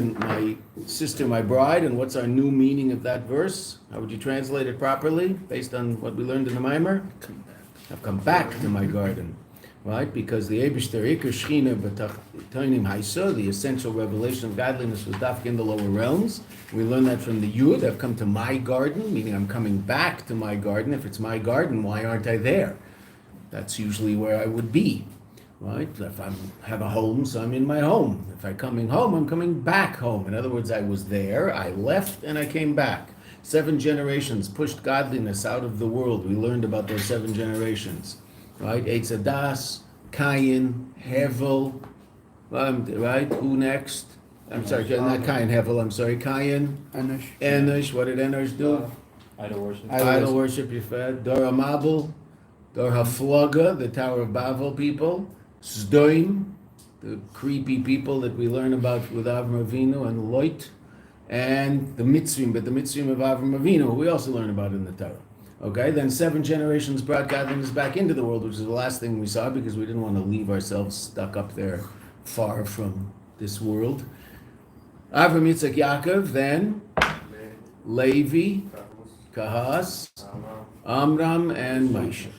my sister, my bride, and what's our new meaning of that verse? How would you translate it properly, based on what we learned in the Maamer? I've come back to my garden, right? Because the Eibishter Iker Shechina B'Tachtonim Haisa, the essential revelation of godliness, was dafka in the lower realms. We learned that from the Yud. I've come to my garden, meaning I'm coming back to my garden. If it's my garden, why aren't I there? That's usually where I would be. Right? If I have a home, so I'm in my home. If I'm coming home, I'm coming back home. In other words, I was there, I left, and I came back. 7 generations pushed godliness out of the world. We learned about those 7 generations. Right? Eitz Adas, Cain, Hevel, right? Who next? I'm sorry, not Cain, Hevel, I'm sorry, Cain. Enosh. What did Enosh do? Idol worship. Idol worship, you fed. Dor HaMabul, Dor HaFlaga, the Tower of Babel people. Sdoim, the creepy people that we learn about with Avram Avinu, and Lot, and the Mitzrim, but the Mitzrim of Avram Avinu, we also learn about in the Torah. Okay, then 7 generations brought godliness back into the world, which is the last thing we saw because we didn't want to leave ourselves stuck up there far from this world. Avram, Yitzchak, Yaakov, then Levi, Kahas, Amram, and Moshe.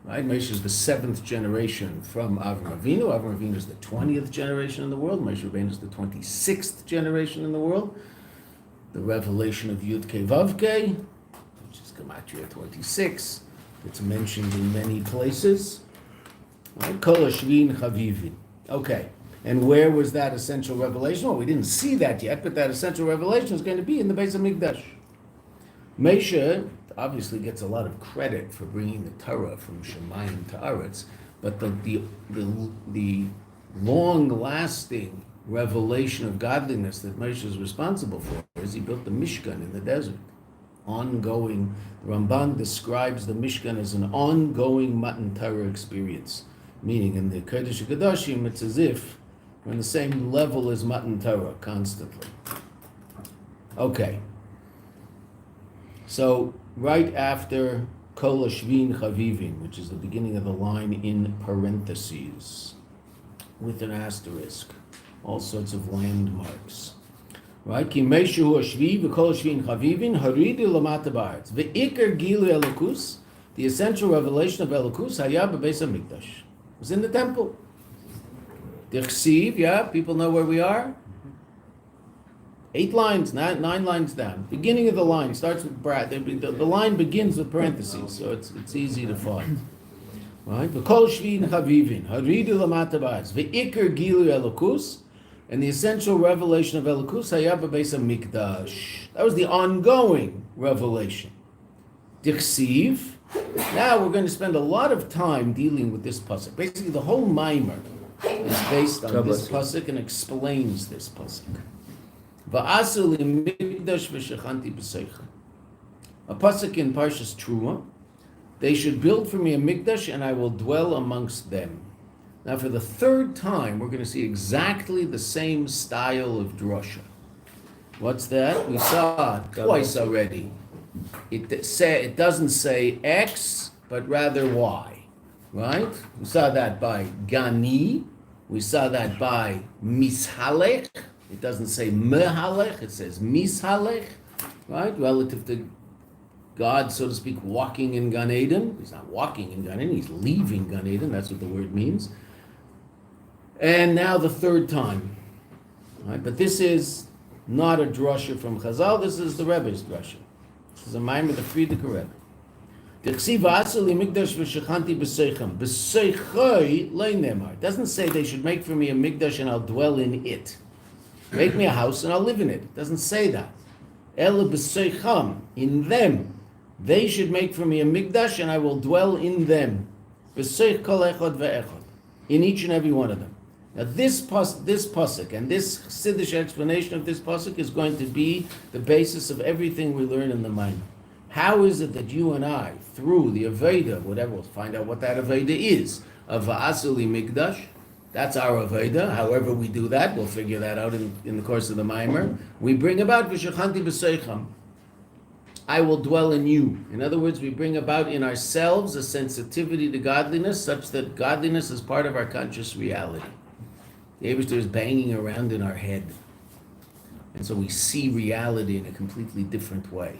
Right, Moshe is the 7th generation from Avram Avinu. Avram Avinu is the 20th generation in the world. Moshe Rabbeinu is the 26th generation in the world. The revelation of Yud Kei Vav Kei, which is Gematria 26. It's mentioned in many places. Right, Kol Hashvin Chavivin. Okay, and where was that essential revelation? Well, we didn't see that yet, but that essential revelation is going to be in the Beis HaMikdash. Moshe obviously gets a lot of credit for bringing the Torah from Shemayim to Aretz, but the long-lasting revelation of godliness that Moshe is responsible for is he built the Mishkan in the desert. Ongoing, the Ramban describes the Mishkan as an ongoing Matan Torah experience, meaning in the Kodesh HaKadoshim it's as if we're on the same level as Matan Torah constantly. Okay. So, right after Kol Hashvin Chavivin, which is the beginning of the line in parentheses, with an asterisk, all sorts of landmarks. Right? Ki Meishu Hashvi v'Kol Hashvin Chavivin haridi lamata ba'aretz ve'ikar gilu elokus, the essential revelation of elokus haya b'Beis HaMikdash, was in the temple. Dichsiv, yeah, people know where we are. 8 lines, 9 lines down. Beginning of the line starts with the line begins with parentheses, so it's easy to find. Right? V'Kol Hashvin Chavivin haridi lamata ba'aretz ve'ikar gilu elokus, and the essential revelation of elokus haya b'Beis HaMikdash. That was the ongoing revelation. Dichsiv. Now we're going to spend a lot of time dealing with this pasuk. Basically, the whole Maamer is based on this pasuk and explains this pasuk. A pasuk in Parshas Truma, they should build for me a mikdash and I will dwell amongst them. Now for the 3rd time, we're going to see exactly the same style of drasha. What's that? We saw it twice already. It doesn't say X, but rather Y, right? We saw that by Gani. We saw that by Mishalech. It doesn't say mehalech, it says mishalech, right? Relative to God, so to speak, walking in Gan Eden. He's not walking in Gan Eden, he's leaving Gan Eden, that's what the word means. And now the 3rd time, right? But this is not a drasha from Chazal, this is the Rebbe's drasha. This is a Maamer of the Frierdiker Rebbe. It doesn't say they should make for me a mikdash and I'll dwell in it. Make me a house and I'll live in it. It doesn't say that. Ela b'seicham, in them. They should make for me a mikdash and I will dwell in them. B'seich kol echad ve'echad. In each and every one of them. Now this pasuk and this Chassidish explanation of this pasuk is going to be the basis of everything we learn in the Maamer. How is it that you and I, through the Aveda, whatever, we'll find out what that Aveda is, of Va'asuli Mikdash, that's our Aveda. However we do that, we'll figure that out in the course of the Maamer. We bring about V'shechanti b'seicham. I will dwell in you. In other words, we bring about in ourselves a sensitivity to godliness such that godliness is part of our conscious reality. The Eibishter is banging around in our head. And so we see reality in a completely different way.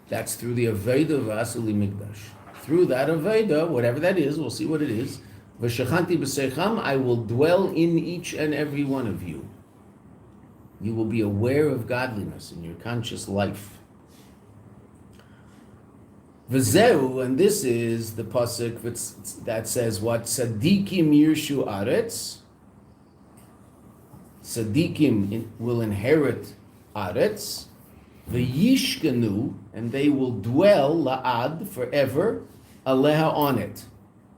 That's through the Aveda of Asuli Mikdash. Through that Aveda, whatever that is, we'll see what it is. V'shachanti b'seicham, I will dwell in each and every one of you. You will be aware of godliness in your conscious life. V'zeu, and this is the pasuk that says what? Tzadikim yirshu aretz. Tzadikim will inherit aretz. V'yishkanu, and they will dwell la'ad, forever, aleha, on it.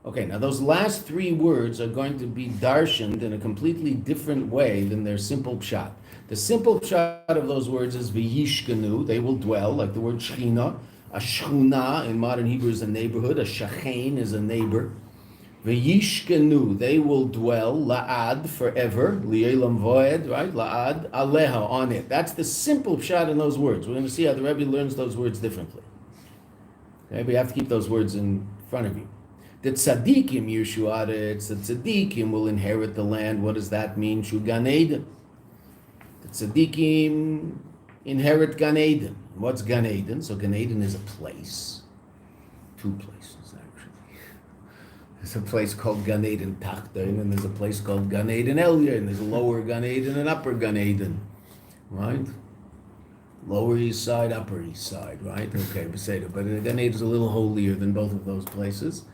Okay, now those last three words are going to be darshaned in a completely different way than their simple pshat. The simple pshat of those words is v'yishkanu, they will dwell, like the word shechina. A shchuna in modern Hebrew is a neighborhood, a shachain is a neighbor. V'yishkanu, they will dwell, la'ad, forever, li'elam voed, right, la'ad, aleha, on it. That's the simple pshat in those words. We're going to see how the Rebbe learns those words differently. Okay, but you have to keep those words in front of you. The tzadikim yirshu aretz, the tzadikim will inherit the land. What does that mean? Shu Gan Eden. The tzadikim inherit Gan Eden. What's Gan Eden? So Gan Eden is a place. Two places, actually. There's a place called Gan Eden Tachton, and there's a place called Gan Eden Elyon, and there's a lower Gan Eden and upper Gan Eden. Right? Lower East Side, Upper East Side, right? Okay, Beseda. But Gan Eden is a little holier than both of those places.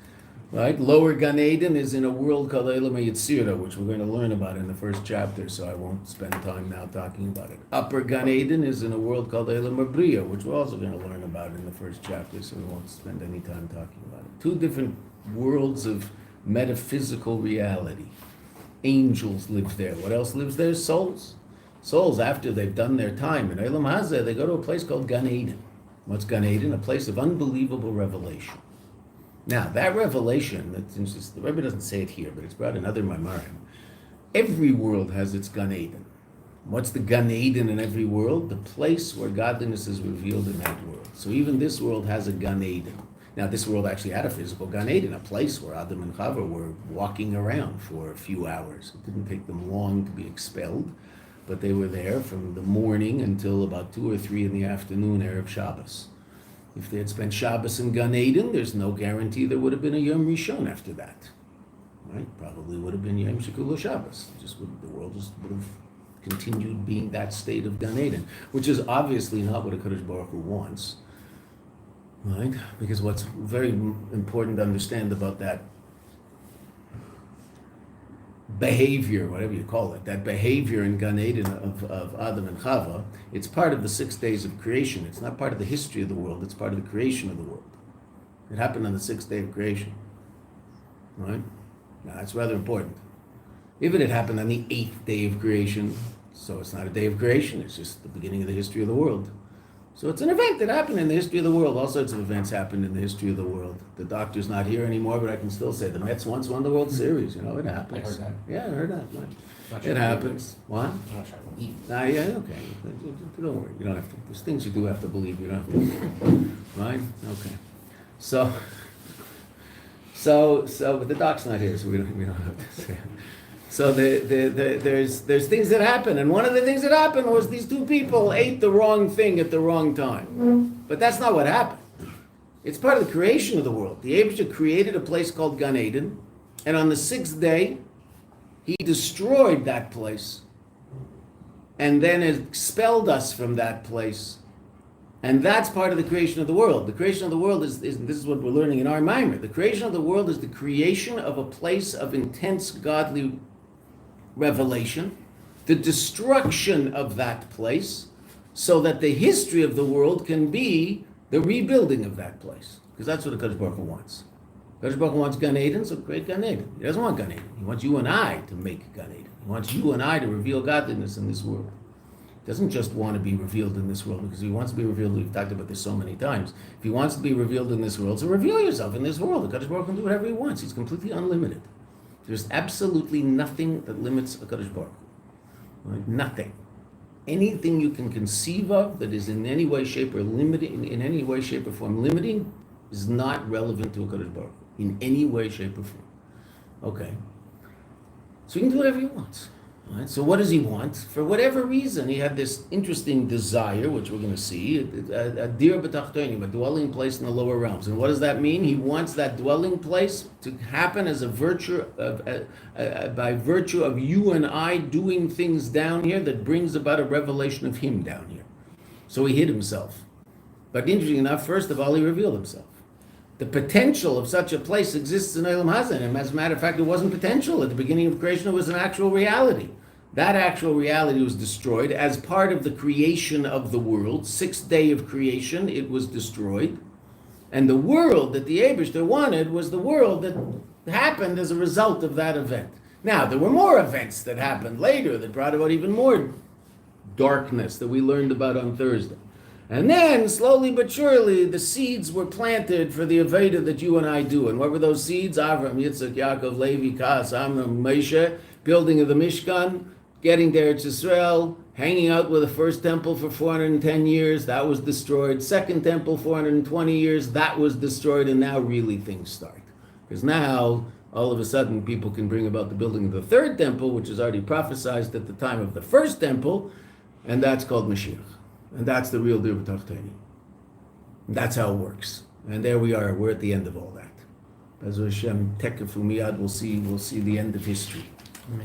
Right? Lower Gan Eden is in a world called Elam Yitzira, which we're going to learn about in the first chapter, so I won't spend time now talking about it. Upper Gan Eden is in a world called Elam Abriya, which we're also going to learn about in the first chapter, so we won't spend any time talking about it. Two different worlds of metaphysical reality. Angels live there. What else lives there? Souls. Souls, after they've done their time in Elam Hazeh, they go to a place called Gan Eden. What's Gan Eden? A place of unbelievable revelation. Now, that revelation, the Rebbe doesn't say it here, but it's brought in other Maamerim. Every world has its Gan Eden. What's the Gan Eden in every world? The place where godliness is revealed in that world. So even this world has a Gan Eden. Now, this world actually had a physical Gan Eden, a place where Adam and Chava were walking around for a few hours. It didn't take them long to be expelled, but they were there from the morning until about 2 or 3 in the afternoon, Erev Shabbos. If they had spent Shabbos in Gan Eden, there's no guarantee there would have been a Yom Rishon after that. Right? Probably would have been Yom Shekulah Shabbos. The world just would have continued being that state of Gan Eden, which is obviously not what a Kadosh Baruch Hu wants. Right? Because what's very important to understand about that behavior, whatever you call it, that behavior in Gan Eden of Adam and Chava, it's part of the 6 days of creation. It's not part of the history of the world, it's part of the creation of the world. It happened on the 6th day of creation. Right? Now that's rather important. If it had happened on the 8th day of creation, so it's not a day of creation, it's just the beginning of the history of the world. So it's an event that happened in the history of the world. All sorts of events happened in the history of the world. The doctor's not here anymore, but I can still say the Mets once won the World Series. You know, it happens. I heard that. Yeah, I heard that. Sure It happens. What? I'm not sure I will eat. Yeah, okay. Don't worry. You don't have to. There's things you do have to believe. You don't have to believe. Right? Okay. So, but the doc's not here, so we don't have to say it. So there's things that happen, and one of the things that happened was these two people ate the wrong thing at the wrong time. But that's not what happened. It's part of the creation of the world. The Eibusha created a place called Gan Eden, and on the 6th day, he destroyed that place, and then expelled us from that place. And that's part of the creation of the world. The creation of the world is this is what we're learning in our Maamer. The creation of the world is the creation of a place of intense godly revelation, the destruction of that place, so that the history of the world can be the rebuilding of that place. Because that's what the Kadosh Baruch Hu wants. Kadosh Baruch Hu wants Gan Eden, so create Gan Eden. He doesn't want Gan Eden. He wants you and I to make Gan Eden. He wants you and I to reveal godliness in this world. He doesn't just want to be revealed in this world because he wants to be revealed. We've talked about this so many times. If he wants to be revealed in this world, so reveal yourself in this world. The Kadosh Baruch Hu can do whatever he wants. He's completely unlimited. There's absolutely nothing that limits a Kadosh Baruch Hu. Right? Nothing. Anything you can conceive of that is in any way, shape, or limiting, in any way, shape, or form limiting, is not relevant to a Kadosh Baruch Hu in any way, shape, or form. Okay. So he can do whatever he wants. Right? So what does he want? For whatever reason, he had this interesting desire, which we're going to see, a dir b'tachtonim, a dwelling place in the lower realms. And what does that mean? He wants that dwelling place to happen as a virtue of, by virtue of you and I doing things down here that brings about a revelation of him down here. So he hid himself. But interesting enough, first of all, he revealed himself. The potential of such a place exists in Olam Hazeh, and as a matter of fact, it wasn't potential. At the beginning of creation, it was an actual reality. That actual reality was destroyed as part of the creation of the world. Sixth day of creation, it was destroyed. And the world that the Eibishter wanted was the world that happened as a result of that event. Now, there were more events that happened later that brought about even more darkness that we learned about on Thursday. And then, slowly but surely, the seeds were planted for the Aveda that you and I do. And what were those seeds? Avram, Yitzchak, Yaakov, Levi, Kas, Amram, Moshe, building of the Mishkan, getting there to Israel, hanging out with the first temple for 410 years, that was destroyed. Second temple, 420 years, that was destroyed. And now really things start. Because now, all of a sudden, people can bring about the building of the third temple, which is already prophesied at the time of the first temple, and that's called Mashiach. And that's the real dir b'tachtonim. That's how it works. And there we are. We're at the end of all that. As Hashem tekefu miyad, we'll see the end of history.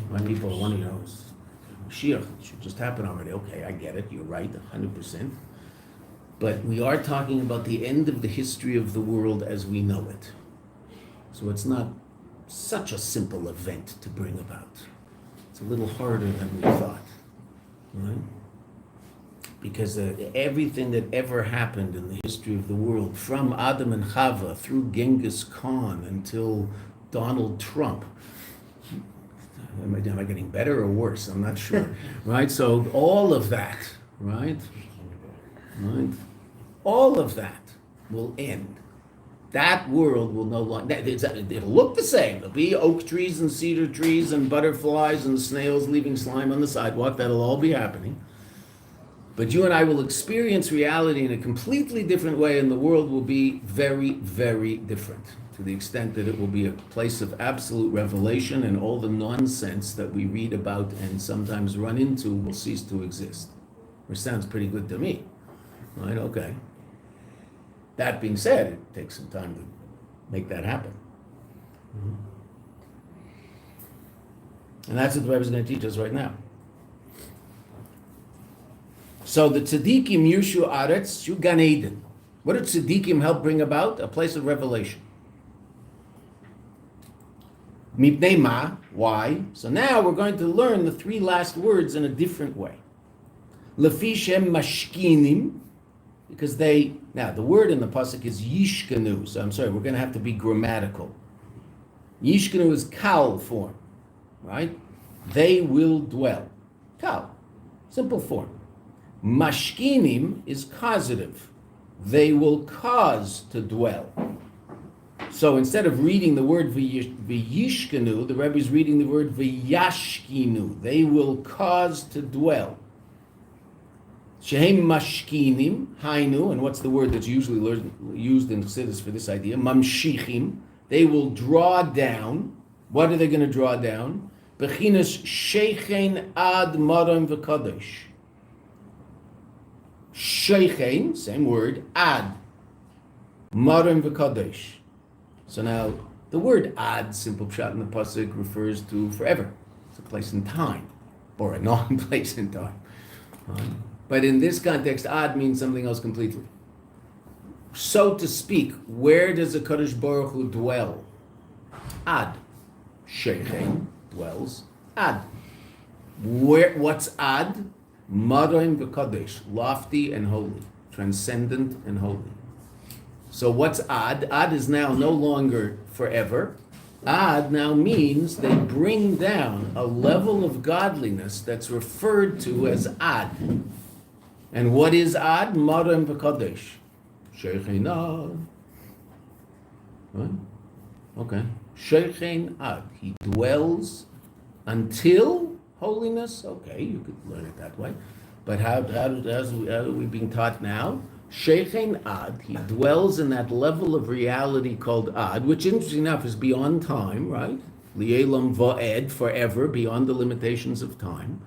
When people want to know, Mashiach should just happen already. Okay, I get it. You're right, 100%. But we are talking about the end of the history of the world as we know it. So it's not such a simple event to bring about. It's a little harder than we thought, right? Because everything that ever happened in the history of the world, from Adam and Chava through Genghis Khan until Donald Trump, am I getting better or worse? I'm not sure, right? So all of that, right? All of that will end. That world will no longer, it'll look the same. There'll be oak trees and cedar trees and butterflies and snails leaving slime on the sidewalk. That'll all be happening. But you and I will experience reality in a completely different way, and the world will be very, very different, to the extent that it will be a place of absolute revelation, and all the nonsense that we read about and sometimes run into will cease to exist. Which sounds pretty good to me. Right? Okay. That being said, it takes some time to make that happen. Mm-hmm. And that's what the Rebbe is going to teach us right now. So the tzaddikim yushu aretz shu Gan Eden. What did tzaddikim help bring about? A place of revelation. Mipnei ma? Why? So now we're going to learn the three last words in a different way. Lefi shem mashkinim, because now the word in the pasuk is yishkanu. So I'm sorry, we're going to have to be grammatical. Yishkanu is kal form, right? They will dwell. Kal, simple form. Mashkinim is causative. They will cause to dwell. So instead of reading the word v'yishkanu, the Rebbe is reading the word v'yashkinu. They will cause to dwell. Shehem mashkinim, hainu, and what's the word that's usually used in Chassidus for this idea? Mamshichim. They will draw down. What are they going to draw down? Bechinas shechen ad maram v'kadosh. Shechen, same word, ad, maram v'kadosh. So now, the word ad, simple pshat in the pasuk, refers to forever. It's a place in time, or a non-place in time. But in this context, ad means something else completely. So to speak, where does the Kadosh Baruch Hu dwell? Ad. Shechen dwells. Ad. What's ad? Marim v'kadosh, lofty and holy, transcendent and holy. So what's ad? Ad is now no longer forever. Ad now means they bring down a level of godliness that's referred to as ad. And what is ad? Marim v'kadosh. Shechen ad. Right? Okay. Shechen ad. He dwells until holiness. Okay, you could learn it that way. But how are we being taught now? Shechen ad. He dwells in that level of reality called ad, which interesting enough is beyond time, right? Lielam va'ed, forever, beyond the limitations of time,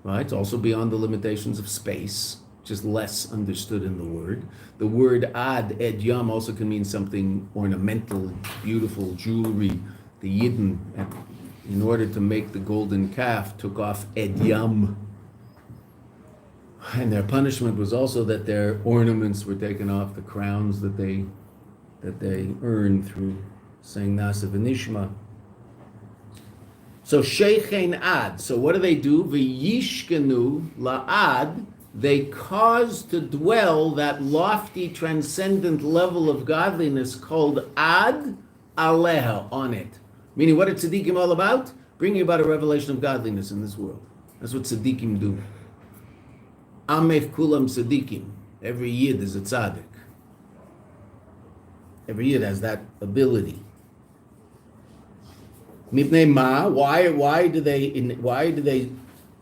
right? It's also beyond the limitations of space, which is less understood in the word. The word ad, ed yam, also can mean something ornamental, beautiful, jewelry. The Yidden, in order to make the golden calf, took off ed yam. And their punishment was also that their ornaments were taken off, the crowns that they earned through saying Nasa v'nishma. So sheikhen ad. So what do? V'yishkenu la'ad. They cause to dwell that lofty, transcendent level of godliness called ad aleha, on it. Meaning, what are tzaddikim all about? Bringing about a revelation of godliness in this world. That's what tzaddikim do. Amef kulam tzaddikim. Every yid is a tzaddik. Every yid has that ability. Mipnei ma, why do they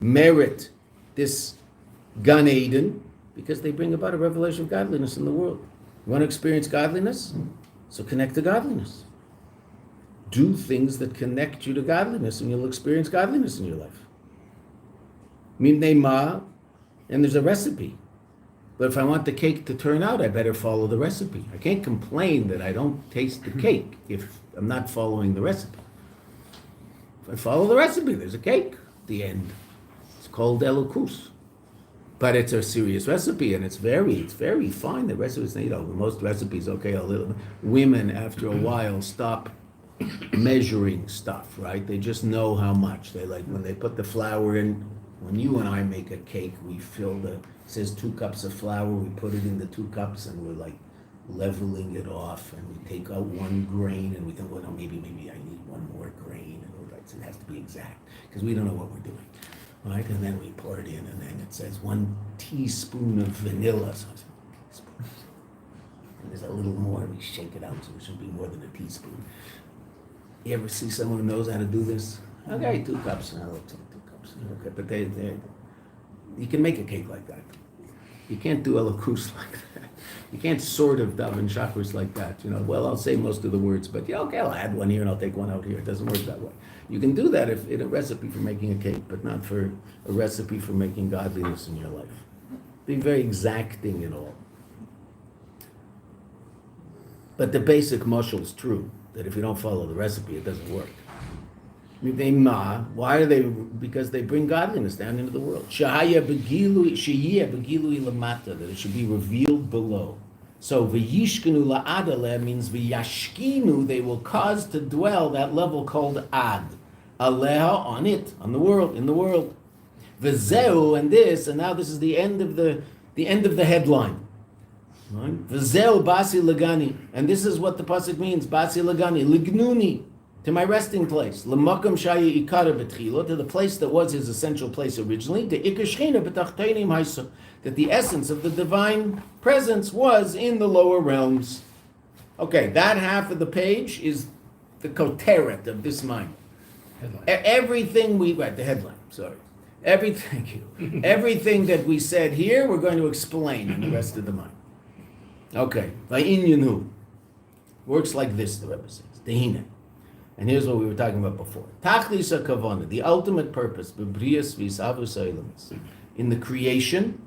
merit this Gan Eden? Because they bring about a revelation of godliness in the world. You want to experience godliness? So connect to godliness. Do things that connect you to godliness, and you'll experience godliness in your life. Mipnei ma, and there's a recipe. But if I want the cake to turn out, I better follow the recipe. I can't complain that I don't taste the cake if I'm not following the recipe. If I follow the recipe, there's a cake at the end. It's called elokus. But it's a serious recipe, and it's very fine. The recipes, most recipes, women after a while stop measuring stuff, right? They just know how much. They like when they put the flour in. When you and I make a cake, we fill it says 2 cups of flour, we put it in the 2 cups, and we're like leveling it off, and we take out 1 grain, and we think, well, no, maybe I need 1 more grain, and so it has to be exact, because we don't know what we're doing, right? And then we pour it in, and then it says 1 teaspoon of vanilla, so it's and there's a little more, and we shake it out, so it should be more than a teaspoon. You ever see someone who knows how to do this? Okay, 2 cups, now let's take 2 cups. Okay, but you can make a cake like that. You can't do elokus like that. You can't sort of daven chakras like that. Well, I'll say most of the words, but yeah, okay, I'll add 1 here and I'll take 1 out here. It doesn't work that way. You can do that if in a recipe for making a cake, but not for a recipe for making godliness in your life. Be very exacting in all. But the basic mushal is true, that if you don't follow the recipe, it doesn't work. Why are they? Because they bring godliness down into the world. That it should be revealed below. So v'yishkenu la'ad means v'yashkinu, they will cause to dwell that level called ad. Aleha, on it, on the world, in the world. V'zeu, and this, and now this is the end of the headline. Right? V'zeu Basi L'Gani, and this is what the pasuk means. Basi L'Gani, leGnuni, to my resting place, l'makam shaya ikara betchilo, to the place that was his essential place originally, to ikashchina b'tachteinim haisa, that the essence of the divine presence was in the lower realms. Okay, that half of the page is the koteret of this mind. Everything the headline, sorry. Thank you. Everything that we said here, we're going to explain in the rest of the mind. Okay, va'inyanu. Works like this, the Rebbe says. Tehine. And here's what we were talking about before. Tachlis hakavana, the ultimate purpose, bebrias v'isavus ha'olamus, in the creation,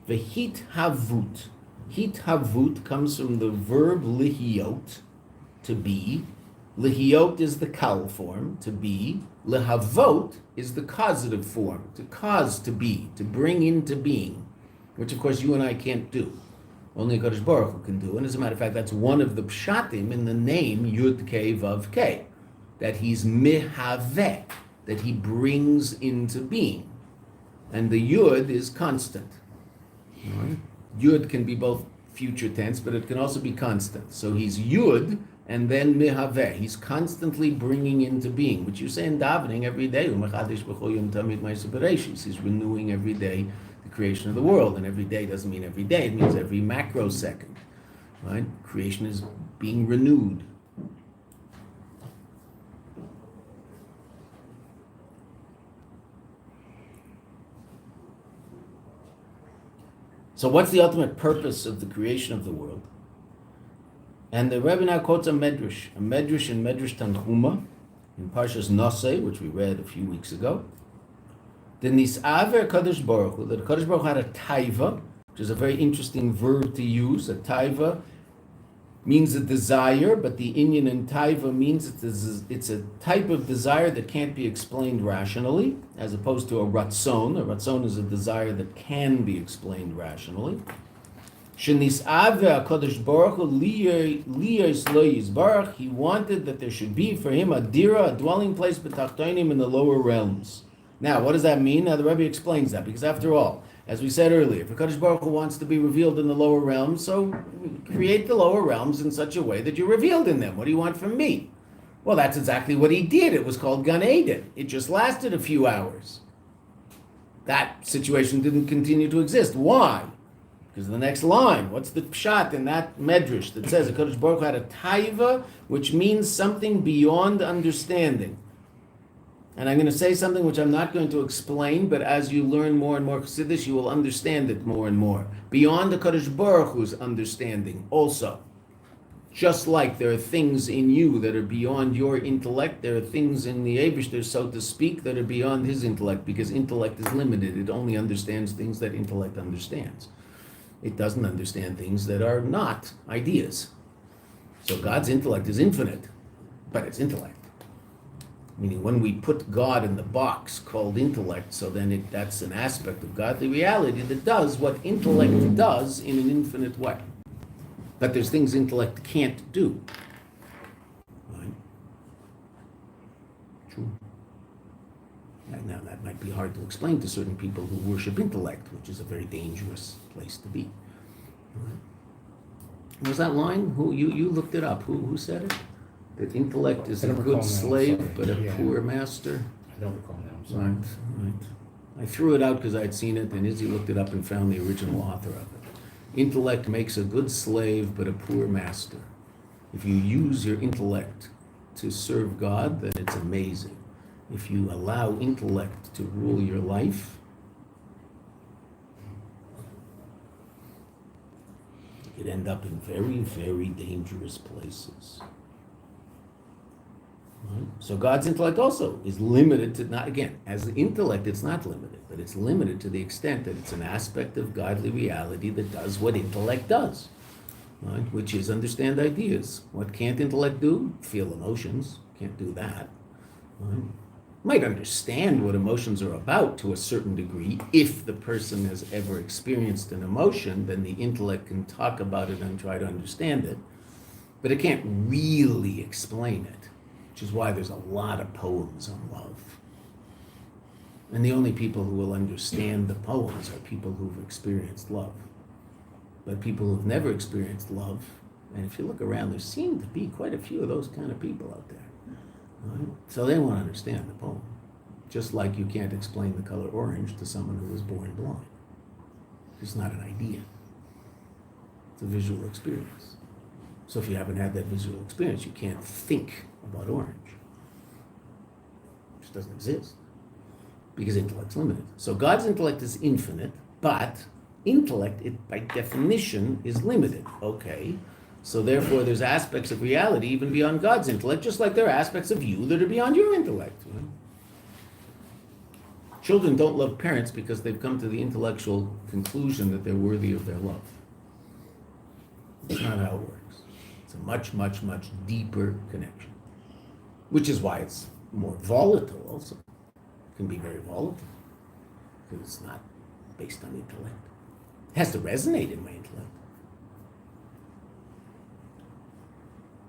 v'hit havut. Hit havut comes from the verb lihiot, to be. Lihiot is the kal form, to be. Lehavot is the causative form, to cause to be, to bring into being, which of course you and I can't do. Only HaKadosh Baruch Hu can do. And as a matter of fact, that's one of the pshatim in the name Yud Kei Vav Kei, that he's mehaveh, that he brings into being. And the Yud is constant. Right? Yud can be both future tense, but it can also be constant. So he's Yud, and then mehaveh. He's constantly bringing into being, which you say in davening every day. He's renewing every day the creation of the world. And every day doesn't mean every day, it means every macrosecond. Right? Creation is being renewed. So what's the ultimate purpose of the creation of the world? And the Rebbe now quotes a medrash in Medrash Tanchuma, in Parshas Nosei, which we read a few weeks ago. The Nisaver Kadosh Baruch Hu, that Kadosh Baruch Hu had a taiva, which is a very interesting verb to use. A taiva means a desire, but the inyan in taiva means it's a type of desire that can't be explained rationally, as opposed to a ratzon. A ratzon is a desire that can be explained rationally. Shenis'ave HaKadosh Baruch Hu liyos lo yizbarach. He wanted that there should be for him a dira, a dwelling place b'tachtonim, in the lower realms. Now, what does that mean? Now, the Rebbe explains that, because after all, as we said earlier, if HaKadosh Baruch Hu wants to be revealed in the lower realms, so create the lower realms in such a way that you're revealed in them. What do you want from me? Well, that's exactly what he did. It was called Gan Eden. It just lasted a few hours. That situation didn't continue to exist. Why? Because the next line, what's the pshat in that medrash that says HaKadosh Baruch Hu had a taiva, which means something beyond understanding. And I'm going to say something which I'm not going to explain, but as you learn more and more Chassidus, you will understand it more and more. Beyond the HaKadosh Baruch Hu's understanding also. Just like there are things in you that are beyond your intellect, there are things in the Eibishter, so to speak, that are beyond his intellect, because intellect is limited. It only understands things that intellect understands. It doesn't understand things that are not ideas. So God's intellect is infinite, but it's intellect. Meaning when we put God in the box called intellect, so then that's an aspect of godly reality that does what intellect does in an infinite way. But there's things intellect can't do. Right? True. Now that might be hard to explain to certain people who worship intellect, which is a very dangerous place to be. Right? Was that line? Who you looked it up? Who said it? That intellect is a good slave, but a poor master. I don't recall now. I'm sorry. Right. I threw it out because I'd seen it, and Izzy looked it up and found the original author of it. Intellect makes a good slave, but a poor master. If you use your intellect to serve God, then it's amazing. If you allow intellect to rule your life, you could end up in very, very dangerous places. Right? So God's intellect also is limited to, not again, as intellect it's not limited, but it's limited to the extent that it's an aspect of godly reality that does what intellect does, right? Which is understand ideas. What can't intellect do? Feel emotions. Can't do that. Right? Might understand what emotions are about to a certain degree. If the person has ever experienced an emotion, then the intellect can talk about it and try to understand it, but it can't really explain it. Which is why there's a lot of poems on love. And the only people who will understand the poems are people who've experienced love. But people who've never experienced love, and if you look around, there seem to be quite a few of those kind of people out there. Right? So they won't understand the poem. Just like you can't explain the color orange to someone who was born blind. It's not an idea. It's a visual experience. So if you haven't had that visual experience, you can't think about orange. It just doesn't exist. Because intellect's limited. So God's intellect is infinite, but intellect, by definition, is limited. Okay, so therefore there's aspects of reality even beyond God's intellect, just like there are aspects of you that are beyond your intellect. You know? Children don't love parents because they've come to the intellectual conclusion that they're worthy of their love. It's not how it works. It's a much, much, much deeper connection. Which is why it's more volatile also. It can be very volatile. Because it's not based on intellect. It has to resonate in my intellect.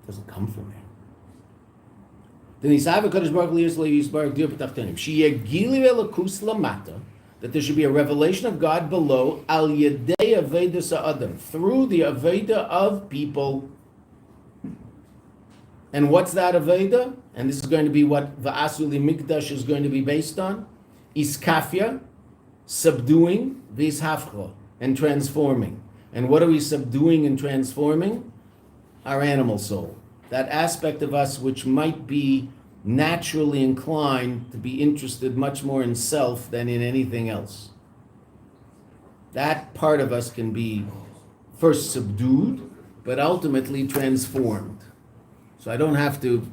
It doesn't come from there. That there should be a revelation of God below al yedei aveda sa'adam, through the aveda of people. And what's that aveda? And this is going to be what Va'asu Mikdash is going to be based on. Iskafia, subduing, v'ishafcha, and transforming. And what are we subduing and transforming? Our animal soul. That aspect of us which might be naturally inclined to be interested much more in self than in anything else. That part of us can be first subdued, but ultimately transformed. So I don't have to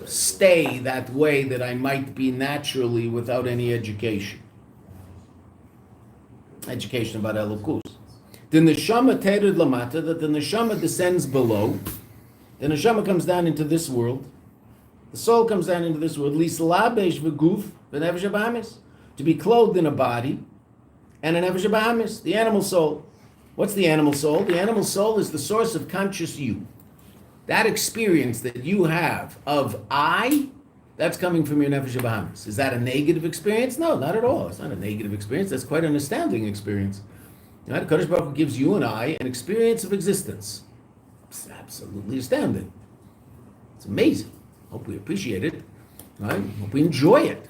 stay that way that I might be naturally without any education. Education about Elokus. The neshama tered lamata, that the neshama descends below. The neshama comes down into this world. The soul comes down into this world. Lislabesh v'guf v'nefesh habahamis, to be clothed in a body and a nefesh habahamis, the animal soul. What's the animal soul? The animal soul is the source of conscious you. That experience that you have of I, that's coming from your nefesh habahamis. Is that a negative experience? No, not at all. It's not a negative experience. That's quite an astounding experience. Right? Kadosh Baruch Hu gives you and I an experience of existence. It's absolutely astounding. It's amazing. Hope we appreciate it. Right? Hope we enjoy it.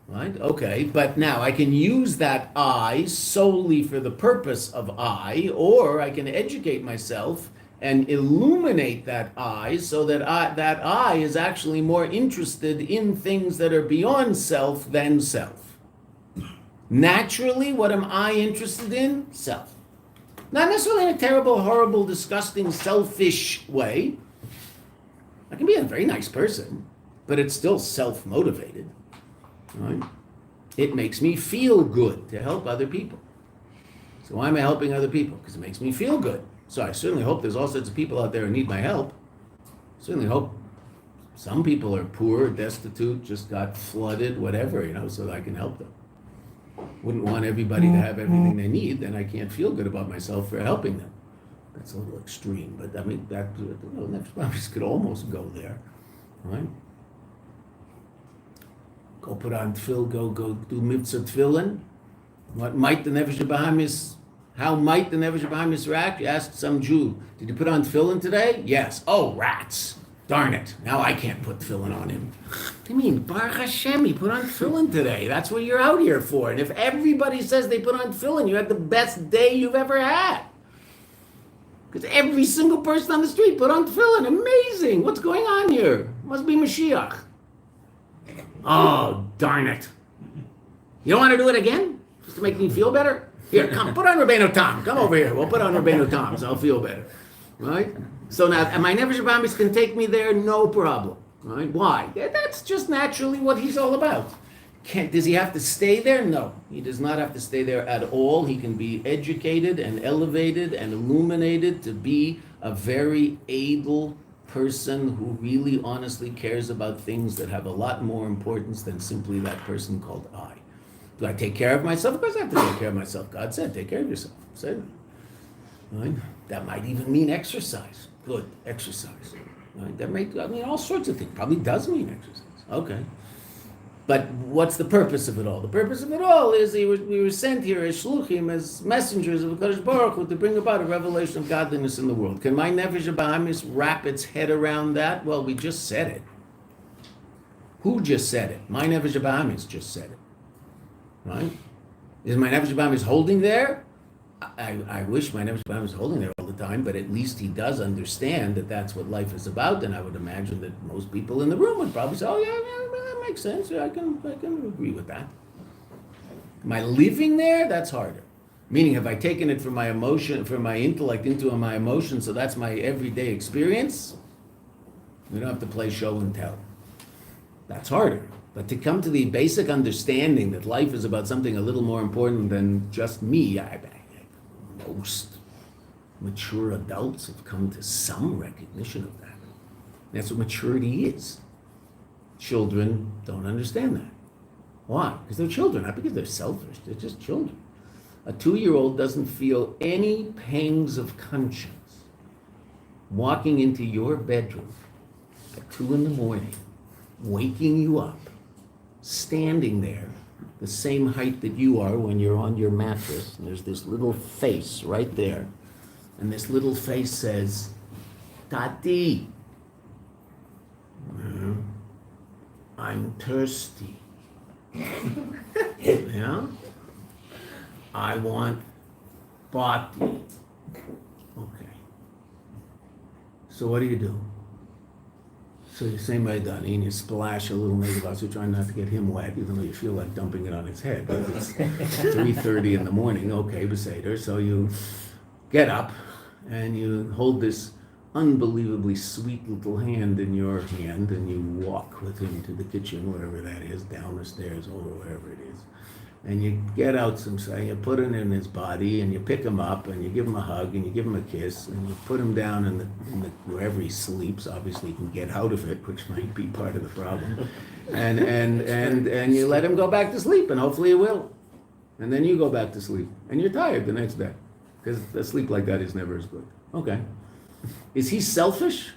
Right? Okay, but now I can use that I solely for the purpose of I, or I can educate myself and illuminate that I so that I is actually more interested in things that are beyond self than self. Naturally, what am I interested in? Self. Not necessarily in a terrible, horrible, disgusting, selfish way. I can be a very nice person, but it's still self-motivated. Right? It makes me feel good to help other people. So why am I helping other people? Because it makes me feel good. So I certainly hope there's all sorts of people out there who need my help. Certainly hope some people are poor, destitute, just got flooded, whatever, so that I can help them. Wouldn't want everybody to have everything they need, then I can't feel good about myself for helping them. That's a little extreme, but I mean, that nefesh could almost go there, right? Go put on tefillin, go do mitzvah tefillin. What might the nefesh habahamis? How might the nefesh habahamis react? You asked some Jew, did you put on tefillin today? Yes. Oh, rats. Darn it. Now I can't put tefillin on him. What do you mean? Baruch Hashem, he put on tefillin today. That's what you're out here for. And if everybody says they put on tefillin, you had the best day you've ever had. Because every single person on the street put on tefillin. Amazing. What's going on here? Must be Mashiach. Oh, darn it. You don't want to do it again? Just to make me feel better? Here, come, put on Rabbeinu Tam. Come over here. We'll put on Rabbeinu Tam, so I'll feel better. Right? So now, and my nefesh habahamis can take me there, no problem. Right? Why? That's just naturally what he's all about. Does he have to stay there? No. He does not have to stay there at all. He can be educated and elevated and illuminated to be a very able person who really honestly cares about things that have a lot more importance than simply that person called I. Do I take care of myself? Of course I have to take care of myself. God said, take care of yourself. Said, right? That might even mean exercise. Good, exercise. Right? That might mean all sorts of things. Probably does mean exercise. Okay. But what's the purpose of it all? The purpose of it all is we were sent here as shluchim, as messengers of Kadosh Baruch Hu, to bring about a revelation of godliness in the world. Can my nefesh habahamis wrap its head around that? Well, we just said it. Who just said it? My nefesh habahamis just said it. Right? Is my nefesh habahamis holding there? I wish my nefesh habahamis was holding there all the time, but at least he does understand that that's what life is about, and I would imagine that most people in the room would probably say, oh yeah, that makes sense. I can agree with that. Am I living there? That's harder. Meaning, have I taken it from my emotion, from my intellect into my emotion, so that's my everyday experience? We don't have to play show and tell. That's harder. But to come to the basic understanding that life is about something a little more important than just me, most mature adults have come to some recognition of that. That's what maturity is. Children don't understand that. Why? Because they're children, not because they're selfish. They're just children. A 2-year-old doesn't feel any pangs of conscience walking into your bedroom at 2 a.m, waking you up, standing there the same height that you are when you're on your mattress, and there's this little face right there, and this little face says, Tati, I'm thirsty. Yeah? I want party. Okay. So what do? So you say leGani and you splash a little negative, trying not to get him wet, even though you feel like dumping it on his head. But it's 3:30 in the morning, okay, Beseder. So you get up and you hold this unbelievably sweet little hand in your hand, and you walk with him to the kitchen, wherever that is, down the stairs, or wherever it is. And you get out some say, you put it in his body, and you pick him up, and you give him a hug, and you give him a kiss, and you put him down in the wherever he sleeps. Obviously, he can get out of it, which might be part of the problem. And you let him go back to sleep, and hopefully he will. And then you go back to sleep, and you're tired the next day, because a sleep like that is never as good. Okay. Is he selfish?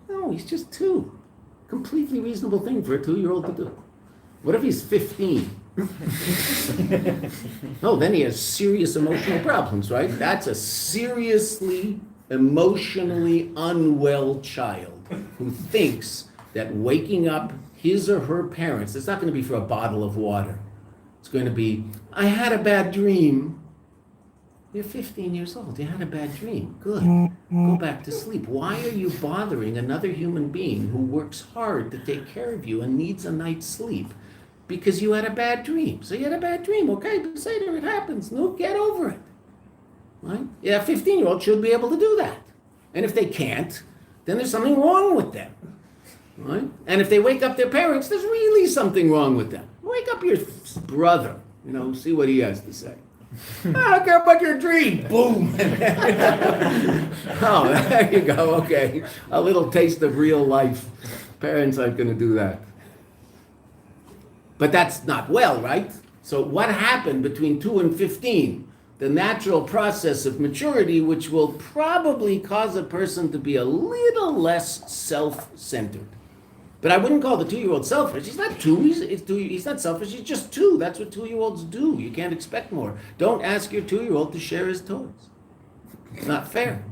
No, he's just 2. Completely reasonable thing for a 2-year-old to do. What if he's 15? No, then he has serious emotional problems, right? That's a seriously emotionally unwell child who thinks that waking up his or her parents, it's not going to be for a bottle of water. It's going to be, I had a bad dream. You're 15 years old. You had a bad dream. Good. Go back to sleep. Why are you bothering another human being who works hard to take care of you and needs a night's sleep? Because you had a bad dream. So you had a bad dream. Okay, Beseder, it happens. No, get over it. Right? Yeah, a 15-year-old should be able to do that. And if they can't, then there's something wrong with them. Right? And if they wake up their parents, there's really something wrong with them. Wake up your brother. See what he has to say. I don't care about your dream. Boom. Oh, there you go. Okay. A little taste of real life. Parents aren't going to do that. But that's not well, right? So what happened between 2 and 15? The natural process of maturity, which will probably cause a person to be a little less self-centered. But I wouldn't call the 2-year-old selfish. He's not 2. He's not selfish. He's just 2. That's what 2-year-olds do. You can't expect more. Don't ask your 2-year-old to share his toys. It's not fair.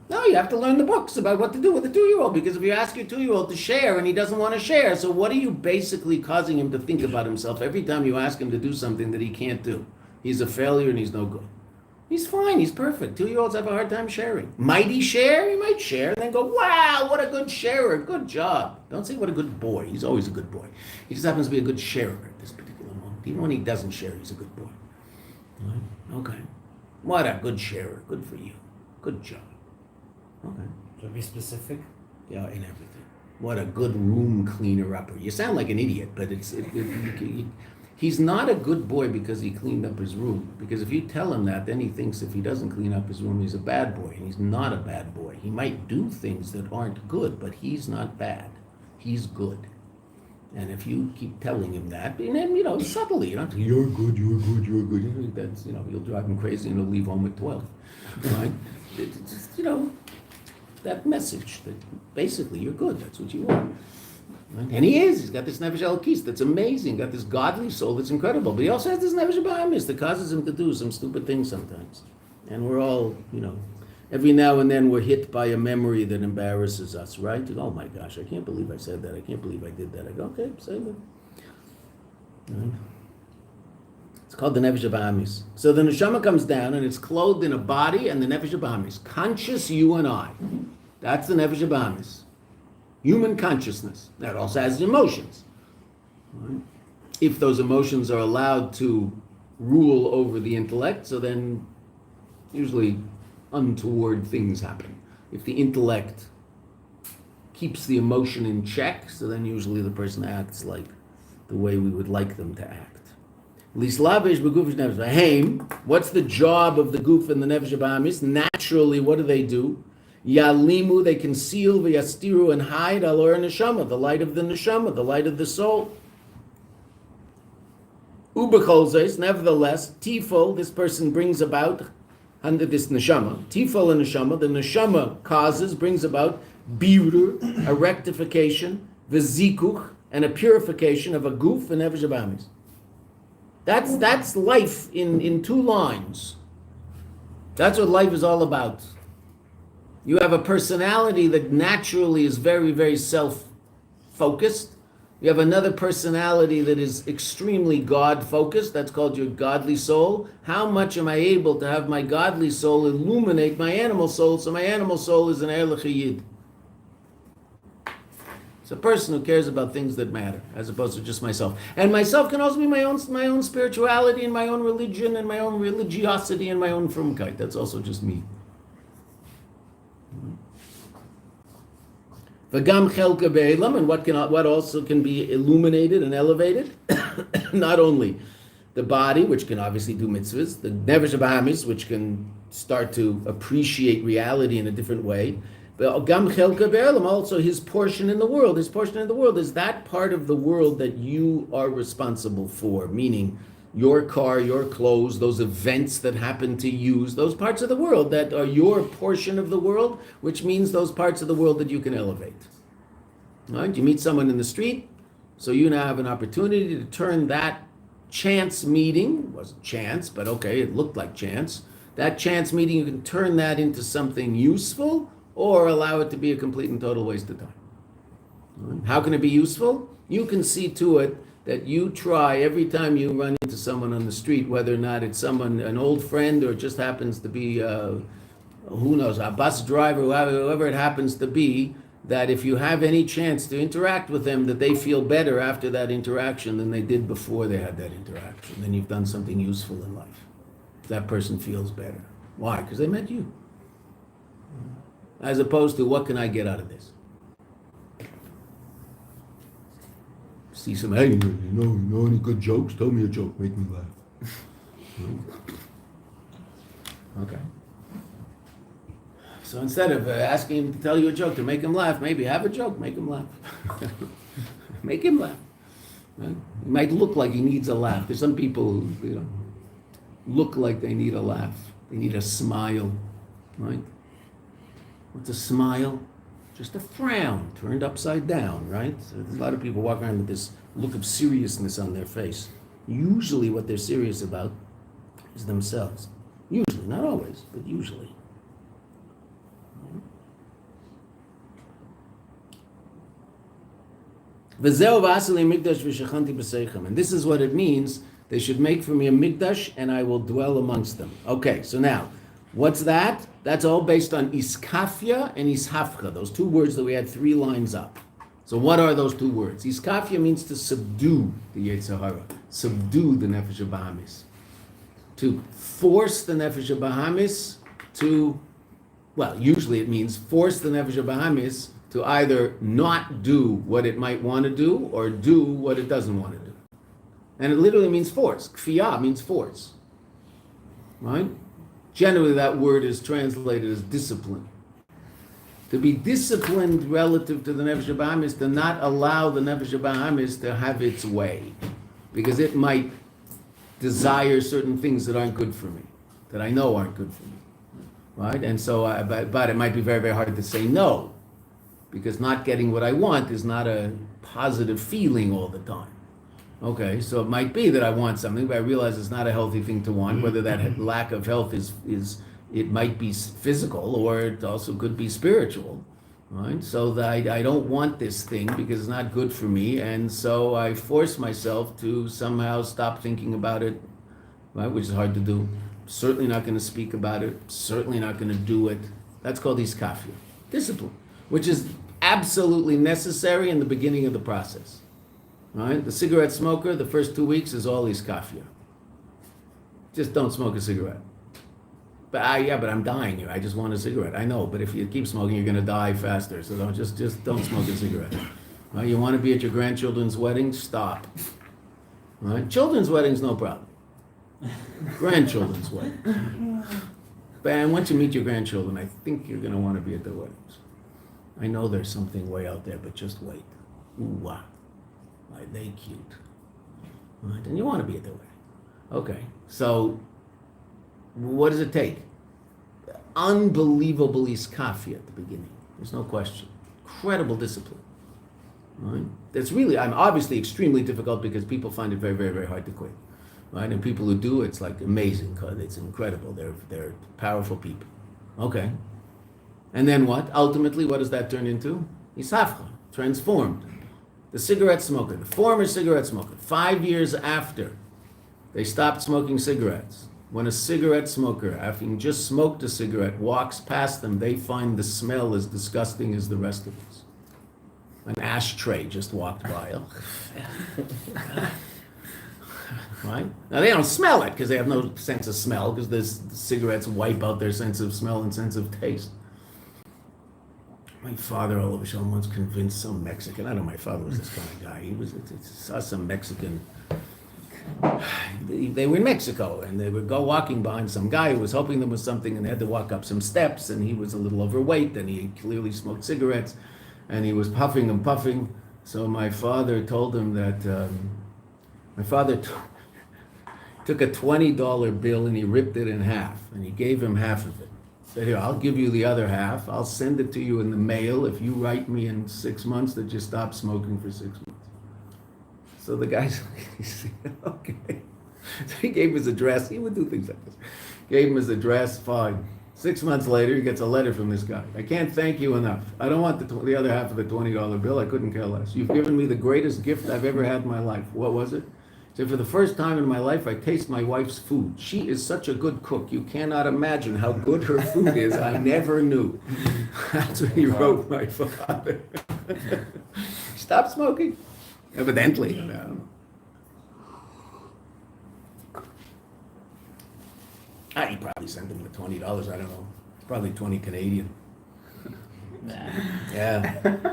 No, you have to learn the books about what to do with a 2-year-old, because if you ask your 2-year-old to share and he doesn't want to share, so what are you basically causing him to think about himself every time you ask him to do something that he can't do? He's a failure and he's no good. He's fine, he's perfect. 2-year-olds have a hard time sharing. Might he share? He might share and then go, wow, what a good sharer, good job. Don't say what a good boy, he's always a good boy. He just happens to be a good sharer at this particular moment. Even when he doesn't share, he's a good boy. Right? Okay. What a good sharer, good for you. Good job. Okay. To be specific? Yeah, in everything. What a good room cleaner-upper. You sound like an idiot, but he's not a good boy because he cleaned up his room. Because if you tell him that, then he thinks if he doesn't clean up his room, he's a bad boy. And he's not a bad boy. He might do things that aren't good, but he's not bad. He's good. And if you keep telling him that, and then, subtly, you don't say, you're good. That's, you'll drive him crazy and he'll leave home at 12. Right? It's just, that message that basically you're good, that's what you want. Right? And he is, he's got this nefesh elokis that's amazing, got this godly soul that's incredible, but he also has this nefesh ba'amis that causes him to do some stupid things sometimes. And we're all, every now and then we're hit by a memory that embarrasses us, right? Oh my gosh, I can't believe I said that, I can't believe I did that. I go, okay, say that. Right? It's called the nefesh ba'amis. So the neshama comes down and it's clothed in a body and the nefesh ba'amis. Conscious you and I. That's the nefesh ba'amis. Human consciousness. That also has emotions. Right? If those emotions are allowed to rule over the intellect, so then usually untoward things happen. If the intellect keeps the emotion in check, so then usually the person acts like the way we would like them to act. What's the job of the goof and the nefesh ba'amis? Naturally, what do? Yalimu, they conceal, v'yastiru, and hide alor neshama, the light of the neshama, the light of the soul. Ubecholzes, nevertheless, tifol, this person brings about, under this neshama, tifol and neshama, the neshama causes, brings about, birur, a rectification, v'zikuch, and a purification of a goof and nefesh ba'amis. That's life in 2 lines. That's what life is all about. You have a personality that naturally is very, very self-focused. You have another personality that is extremely God-focused. That's called your godly soul. How much am I able to have my godly soul illuminate my animal soul, so my animal soul is an er l'chiyid? It's a person who cares about things that matter, as opposed to just myself. And myself can also be my own spirituality and my own religion and my own religiosity and my own frumkeit. That's also just me. V'gam chelka be'elam, and what also can be illuminated and elevated, not only the body, which can obviously do mitzvahs, the nefesh habahamis, which can start to appreciate reality in a different way, but gam chelka be'elam, also his portion in the world. His portion in the world is that part of the world that you are responsible for, meaning your car, your clothes, those events that happen to you, those parts of the world that are your portion of the world, which means those parts of the world that you can elevate. All right? You meet someone in the street, so you now have an opportunity to turn that chance meeting, it wasn't chance, but okay, it looked like chance, that chance meeting, you can turn that into something useful or allow it to be a complete and total waste of time. All right? How can it be useful? You can see to it that you try every time you run into someone on the street, whether or not it's someone, an old friend, or it just happens to be, who knows, a bus driver, whoever it happens to be, that if you have any chance to interact with them, that they feel better after that interaction than they did before they had that interaction. Then you've done something useful in life. That person feels better. Why? Because they met you. As opposed to, what can I get out of this? See some, hey, you know any good jokes? Tell me a joke, make me laugh. Okay. So instead of asking him to tell you a joke to make him laugh, maybe have a joke, make him laugh. Make him laugh. Right? He might look like he needs a laugh. There's some people who, look like they need a laugh. They need a smile, right? What's a smile? Just a frown turned upside down, right? So there's a lot of people walking around with this look of seriousness on their face. Usually what they're serious about is themselves. Usually, not always, but usually. And this is what it means. They should make for me a mikdash and I will dwell amongst them. Okay, so now, what's that? That's all based on iskafia and ishafcha, those two words that we had 3 lines up. So what are those two words? Iskafia means to subdue the Yetzer Hara, subdue the nefesh habahamis, to force the nefesh habahamis to, well, usually it means force the nefesh habahamis to either not do what it might want to do or do what it doesn't want to do. And it literally means force. Kfiyah means force, right? Generally, that word is translated as discipline. To be disciplined relative to the nefesh habahamis, to not allow the nefesh habahamis to have its way, because it might desire certain things that aren't good for me, that I know aren't good for me, right? And so, but it might be very, very hard to say no, because not getting what I want is not a positive feeling all the time. Okay, so it might be that I want something, but I realize it's not a healthy thing to want. Whether that lack of health is it might be physical, or it also could be spiritual, right? So that I don't want this thing because it's not good for me, and so I force myself to somehow stop thinking about it, right? Which is hard to do. Certainly not going to speak about it. Certainly not going to do it. That's called iskafia, discipline, which is absolutely necessary in the beginning of the process. Right? The cigarette smoker, the first 2 weeks is all iskafia. Just don't smoke a cigarette. But I'm dying here. I just want a cigarette. I know, but if you keep smoking, you're going to die faster. So don't don't smoke a cigarette. Right? You want to be at your grandchildren's wedding? Stop. Right? Children's weddings, no problem. Grandchildren's weddings. But once you meet your grandchildren, I think you're going to want to be at their weddings. I know there's something way out there, but just wait. Ooh, wow. Are they cute? Right? And you want to be at their wedding. Okay, so what does it take? Unbelievable iskafia at the beginning. There's no question. Incredible discipline. Right? That's really, I'm obviously extremely difficult because people find it very, very, very hard to quit. Right? And people who do, it's like amazing. It's incredible. They're powerful people. Okay. And then what? Ultimately, what does that turn into? Isafcha, transformed. The cigarette smoker, the former cigarette smoker, 5 years after they stopped smoking cigarettes, when a cigarette smoker, after he just smoked a cigarette, walks past them, they find the smell as disgusting as the rest of us. An ashtray just walked by. Right? Now they don't smell it because they have no sense of smell, because the cigarettes wipe out their sense of smell and sense of taste. My father, all of a sudden, once convinced some Mexican. I know my father was this kind of guy. He saw some Mexican. They were in Mexico, and they would go walking behind some guy who was helping them with something, and they had to walk up some steps, and he was a little overweight, and he clearly smoked cigarettes, and he was puffing and puffing. So my father told him that. Took a $20 bill and he ripped it in half, and he gave him half of it. Said, "Here, I'll give you the other half. I'll send it to you in the mail if you write me in 6 months that you stop smoking for 6 months." So the guy said, "Okay." So he gave his address. He would do things like this. Gave him his address, fine. 6 months later, he gets a letter from this guy. "I can't thank you enough. I don't want the other half of the $20 bill. I couldn't care less. You've given me the greatest gift I've ever had in my life." "What was it?" So for the first time in my life, I taste my wife's food. She is such a good cook. You cannot imagine how good her food is. I never knew. That's what he wrote, my father. Stop smoking. Evidently. You know. He probably sent him the $20. I don't know. It's probably 20 Canadian. Yeah.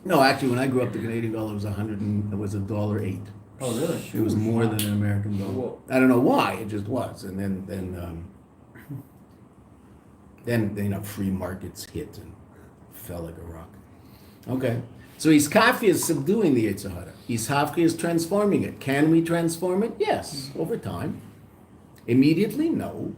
No, actually, when I grew up, the Canadian dollar was $1.08. Oh, really? It was more than an American dollar. Whoa. I don't know why, it just was. And then free markets hit and fell like a rock. Okay. So Iskafia is subduing the Yetzer Hara. Ishafki is transforming it. Can we transform it? Yes, over time. Immediately? No.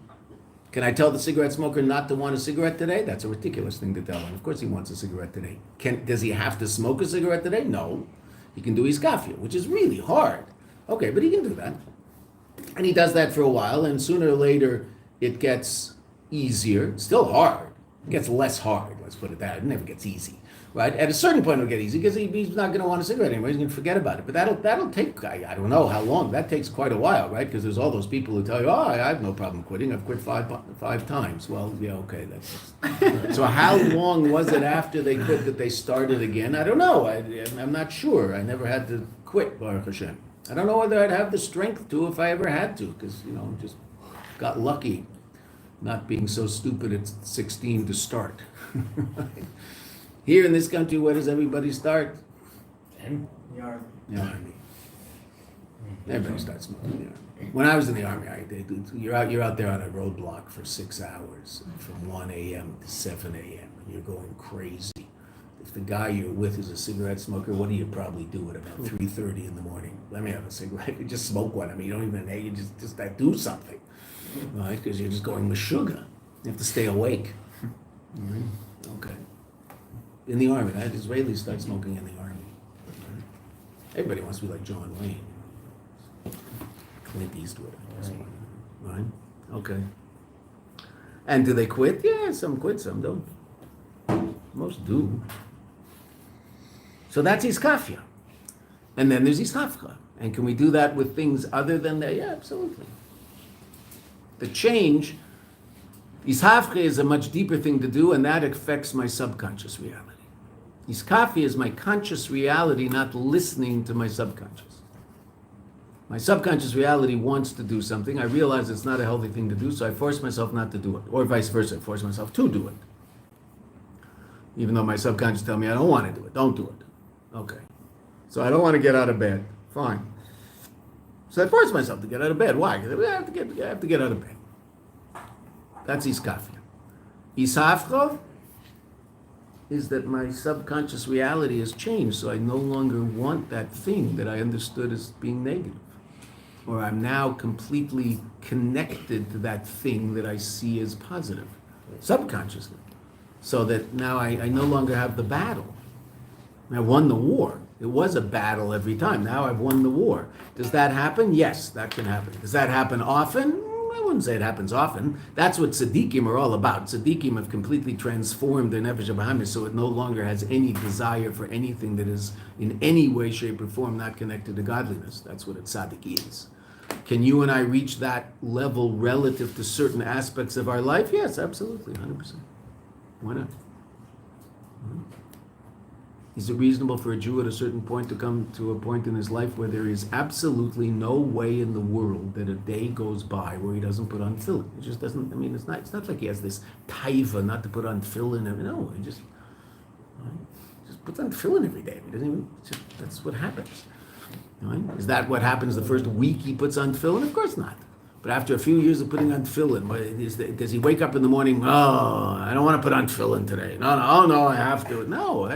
Can I tell the cigarette smoker not to want a cigarette today? That's a ridiculous thing to tell him. Of course he wants a cigarette today. Does he have to smoke a cigarette today? No. He can do Iskafia, which is really hard. Okay, but he can do that. And he does that for a while, and sooner or later it gets easier. Still hard. It gets less hard, let's put it that. It never gets easy. Right? At a certain point it'll get easy because he's not going to want a cigarette anymore. He's going to forget about it. But that'll take, I don't know how long. That takes quite a while, right? Because there's all those people who tell you, I have no problem quitting. I've quit five times. Well, yeah, okay. That's So how long was it after they quit that they started again? I don't know. I'm not sure. I never had to quit, Baruch Hashem. I don't know whether I'd have the strength to if I ever had to, because, just got lucky not being so stupid at 16 to start. Here in this country, where does everybody start? In the Army. The Army. Everybody starts smoking in the Army. When I was in the Army, you're out there on a roadblock for 6 hours, from 1 a.m. to 7 a.m., and you're going crazy. If the guy you're with is a cigarette smoker, what do you probably do at about 3:30 in the morning? Let me have a cigarette. You just smoke one. I mean, you don't even, you just do something, right? Because you're just going meshuggah. You have to stay awake. Right? Okay. In the Army, right? Israelis start smoking in the Army. Right? Everybody wants to be like John Wayne. Clint Eastwood. Right? Okay. And do they quit? Yeah, some quit, some don't. Most do. So that's Iskafia. And then there's Ishafcha. And can we do that with things other than that? Yeah, absolutely. The change, Ishafcha is a much deeper thing to do, and that affects my subconscious reality. Iskafia is my conscious reality not listening to my subconscious. My subconscious reality wants to do something. I realize it's not a healthy thing to do, so I force myself not to do it. Or vice versa, I force myself to do it. Even though my subconscious tells me I don't want to do it. Don't do it. Okay. So I don't want to get out of bed. Fine. So I force myself to get out of bed. Why? Because I have to get out of bed. That's Iskafia. Ishafcha is that my subconscious reality has changed, so I no longer want that thing that I understood as being negative. Or I'm now completely connected to that thing that I see as positive, subconsciously. So that now I no longer have the battle. I won the war. It was a battle every time. Now I've won the war. Does that happen? Yes, that can happen. Does that happen often? I wouldn't say it happens often. That's what tzaddikim are all about. Tzaddikim have completely transformed their nefesh habahamis so it no longer has any desire for anything that is in any way, shape, or form not connected to godliness. That's what a tzaddik is. Can you and I reach that level relative to certain aspects of our life? Yes, absolutely, 100%. Why not? Is it reasonable for a Jew at a certain point to come to a point in his life where there is absolutely no way in the world that a day goes by where he doesn't put on tefillin? It just doesn't, it's not like he has this taiva not to put on tefillin. No, Right? Just puts on tefillin every day. He doesn't even. That's what happens. Right? Is that what happens the first week he puts on tefillin? Of course not. But after a few years of putting on tefillin, does he wake up in the morning? Oh, I don't want to put on tefillin today. No, I have to. No,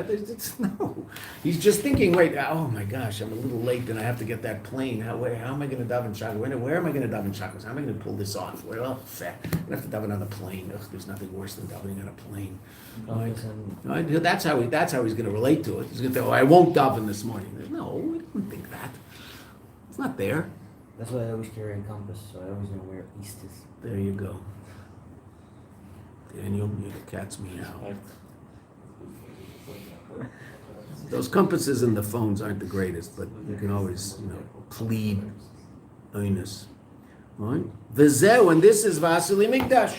no. He's just thinking, wait, oh my gosh, I'm a little late and I have to get that plane. How am I going to daven shachar? Where am I going to daven shachar? How am I going to pull this off? Well, fat. I'm going to have to daven on a plane. Ugh, there's nothing worse than davening on a plane. Right? That's how he's going to relate to it. He's going to think, I won't daven this morning. No, I didn't think that. It's not there. That's why I always carry a compass, so I always know where east is. There you go. Daniel, the cat's meow. Those compasses in the phones aren't the greatest, but you can always, plead oinus. Right? V'zeh, and this is Basi L'Mikdash.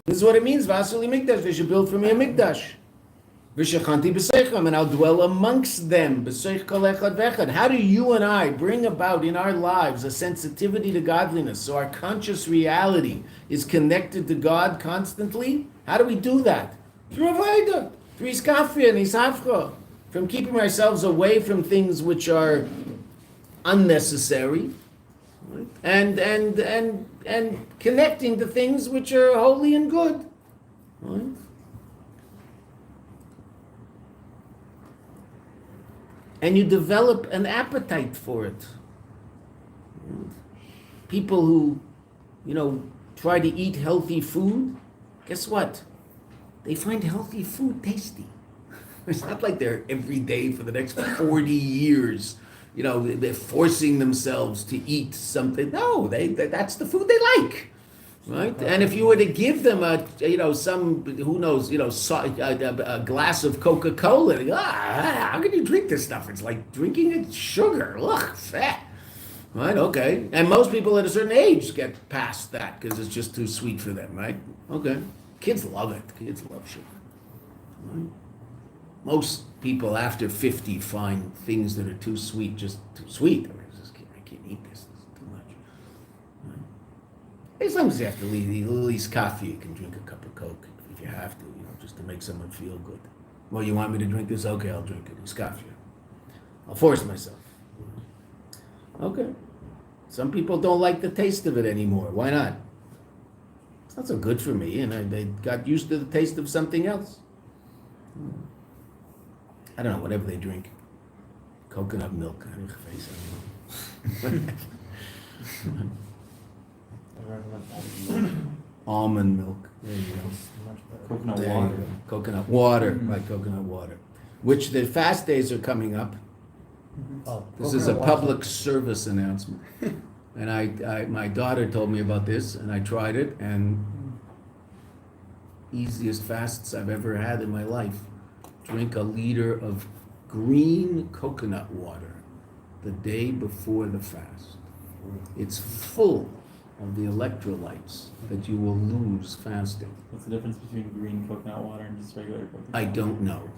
This is what it means, Basi L'Mikdash. They should build for me a mikdash. And I'll dwell amongst them. How do you and I bring about in our lives a sensitivity to godliness so our conscious reality is connected to God constantly? How do we do that? Through Avodah, through Iskafia and Isafra, from keeping ourselves away from things which are unnecessary, right? and connecting to things which are holy and good. Right? And you develop an appetite for it. People who, try to eat healthy food, guess what? They find healthy food tasty. It's not like they're every day for the next 40 years, they're forcing themselves to eat something. No, that's the food they like. Right, and if you were to give them a glass of Coca-Cola, how can you drink this stuff? It's like drinking sugar. Ugh, fat. Right, okay. And most people at a certain age get past that because it's just too sweet for them, right? Okay. Kids love it. Kids love sugar. Right? Most people after 50 find things that are too sweet just too sweet. I can't eat this. As long as you have to leave at least coffee, you can drink a cup of Coke if you have to, just to make someone feel good. Well, you want me to drink this? Okay, I'll drink it. It's coffee. I'll force myself. Okay. Some people don't like the taste of it anymore. Why not? It's not so good for me, and they got used to the taste of something else. I don't know, whatever they drink. Coconut milk. I don't know. Almond milk. There you go. Coconut water. Coconut water, right? Coconut water. Which the fast days are coming up. This is a public service announcement, and I my daughter told me about this, and I tried it, and easiest fasts I've ever had in my life. Drink a liter of green coconut water the day before the fast. It's full of the electrolytes that you will lose fasting. What's the difference between green coconut water and just regular coconut water? I don't know.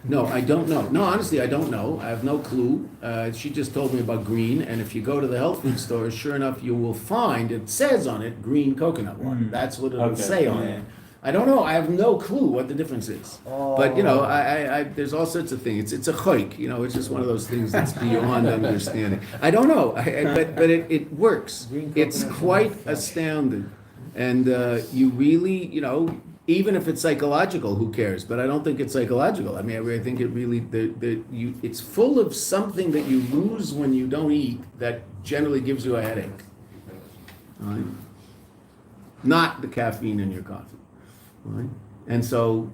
No, I don't know. No, honestly, I don't know. I have no clue. She just told me about green, and if you go to the health food store, sure enough, you will find, it says on it, green coconut water. That's what it'll say on it. I don't know. I have no clue what the difference is. But I there's all sorts of things. It's a choik. It's just one of those things that's beyond understanding. I don't know. But it works. It's quite astounding, and you really, even if it's psychological, who cares? But I don't think it's psychological. I think it really it's full of something that you lose when you don't eat that generally gives you a headache. Right? Not the caffeine in your coffee. Right? And so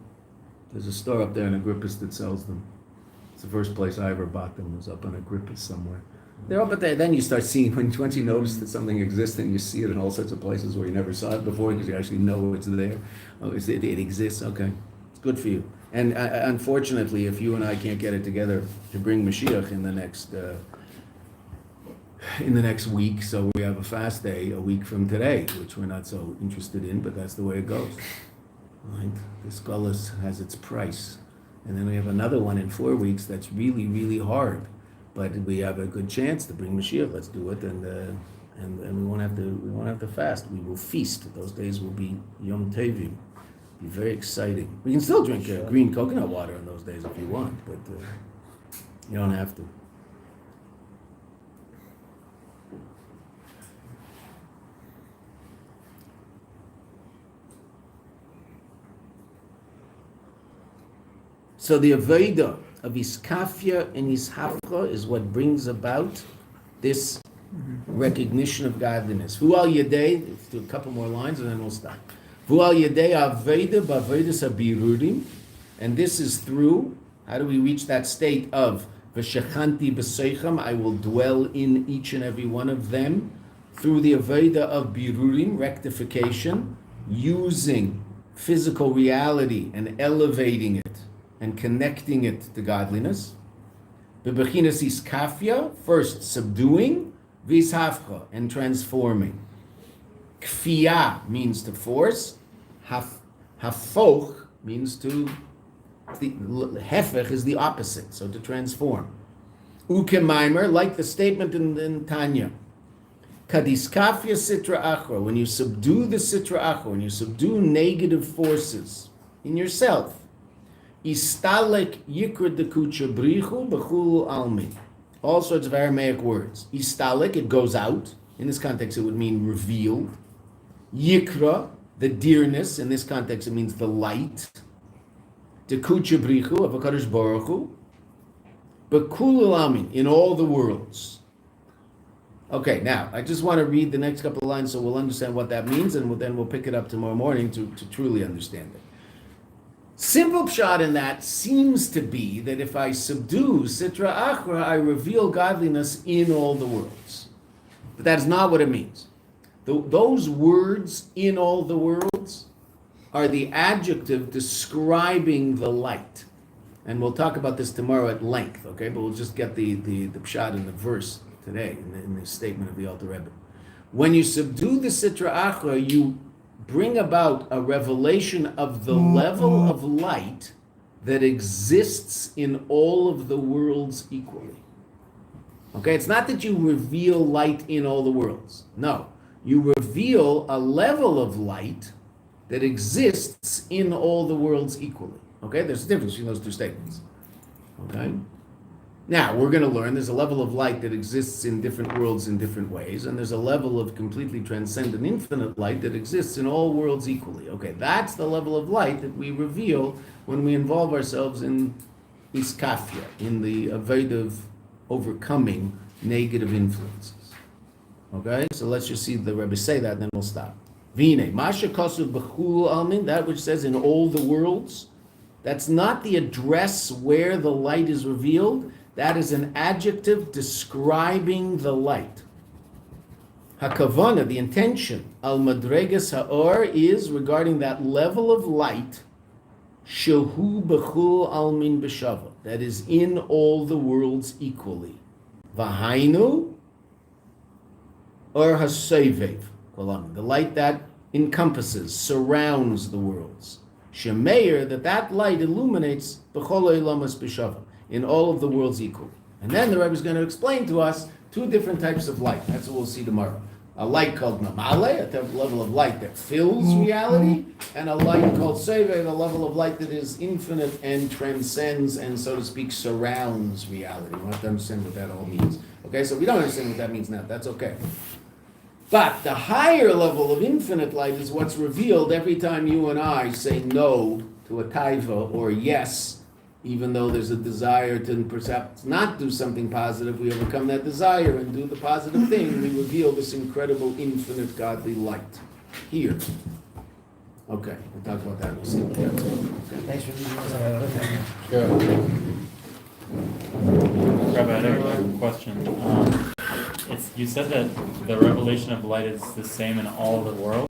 there's a store up there in Agrippas that sells them. It's the first place I ever bought them, was up on Agrippas somewhere. They're up there. Then you start seeing, once you notice that something exists, and you see it in all sorts of places where you never saw it before because you actually know it's there. Oh, it exists. Okay, it's good for you. And unfortunately, if you and I can't get it together to bring Mashiach in the next week, so we have a fast day a week from today, which we're not so interested in, but that's the way it goes. Right? This gullus has its price, and then we have another one in 4 weeks that's really, really hard, but we have a good chance to bring Mashiach. Let's do it, and we won't have to fast. We will feast. Those days will be Yom Tevim, Be very exciting. We can still drink green coconut water in those days if you want, but you don't have to. So the Avodah of Iskafia and Ishafra is what brings about this recognition of godliness. Hu al yedei, let's do a couple more lines and then we'll stop. Hu al yedei Avodah b'Avodas habirurim, and this is through, how do we reach that state of v'shechanti b'seicham, I will dwell in each and every one of them, through the Avodah of birurim, rectification, using physical reality and elevating it and connecting it to godliness. Bebechinas iskafia, first subduing, vishafcha, and transforming. Kfiyah means to force. Hafoch means to, hefech is the opposite, so to transform. Uke Maamer, like the statement in Tanya. Kadiskafia sitra achra, when you subdue the sitra achra, when you subdue negative forces in yourself, Istalek yikra dekucha brichu b'chul almi. All sorts of Aramaic words. Istalek, it goes out. In this context, it would mean revealed. Yikra, the dearness. In this context, it means the light. Dekucha brichu of HaKadosh Baruch Hu. B'chul almi, in all the worlds. Okay, now, I just want to read the next couple of lines so we'll understand what that means, and then we'll pick it up tomorrow morning to truly understand it. Simple pshat in that seems to be that if I subdue Sitra Achra, I reveal godliness in all the worlds. But that is not what it means. Those words, in all the worlds, are the adjective describing the light. And we'll talk about this tomorrow at length, okay? But we'll just get the pshat in the verse today, in the statement of the Alter Rebbe. When you subdue the Sitra Achra, you bring about a revelation of the level of light that exists in all of the worlds equally. Okay, it's not that you reveal light in all the worlds. No, you reveal a level of light that exists in all the worlds equally. Okay, there's a difference between those two statements. Okay? Now, we're going to learn there's a level of light that exists in different worlds in different ways, and there's a level of completely transcendent infinite light that exists in all worlds equally. Okay, that's the level of light that we reveal when we involve ourselves in iskafia, in the avodah of overcoming negative influences. Okay, so let's just see the Rebbe say that, then we'll stop. Vine, masha kosu b'chul almin, that which says in all the worlds, that's not the address where the light is revealed. That is an adjective describing the light. Hakavana, the intention, al madregas ha'or, is regarding that level of light, shehu b'chul almin b'shava, that is in all the worlds equally. Vahainu, or hasevev, the light that encompasses, surrounds the worlds. Shemeir, that light illuminates b'chol olamas b'shava, in all of the worlds equally. And then the Rebbe is going to explain to us two different types of light. That's what we'll see tomorrow. A light called namale, a level of light that fills reality, and a light called seve, a level of light that is infinite and transcends and, so to speak, surrounds reality. We have to understand what that all means. Okay, so we don't understand what that means now. That's okay. But the higher level of infinite light is what's revealed every time you and I say no to a taiva or yes, even though there's a desire to perhaps not do something positive. We overcome that desire and do the positive thing. We reveal this incredible, infinite, godly light here. Okay, we'll talk about that. We'll see what that's about. Thanks for Sure. Rabbi, I have a question. You said that the revelation of light is the same in all the world.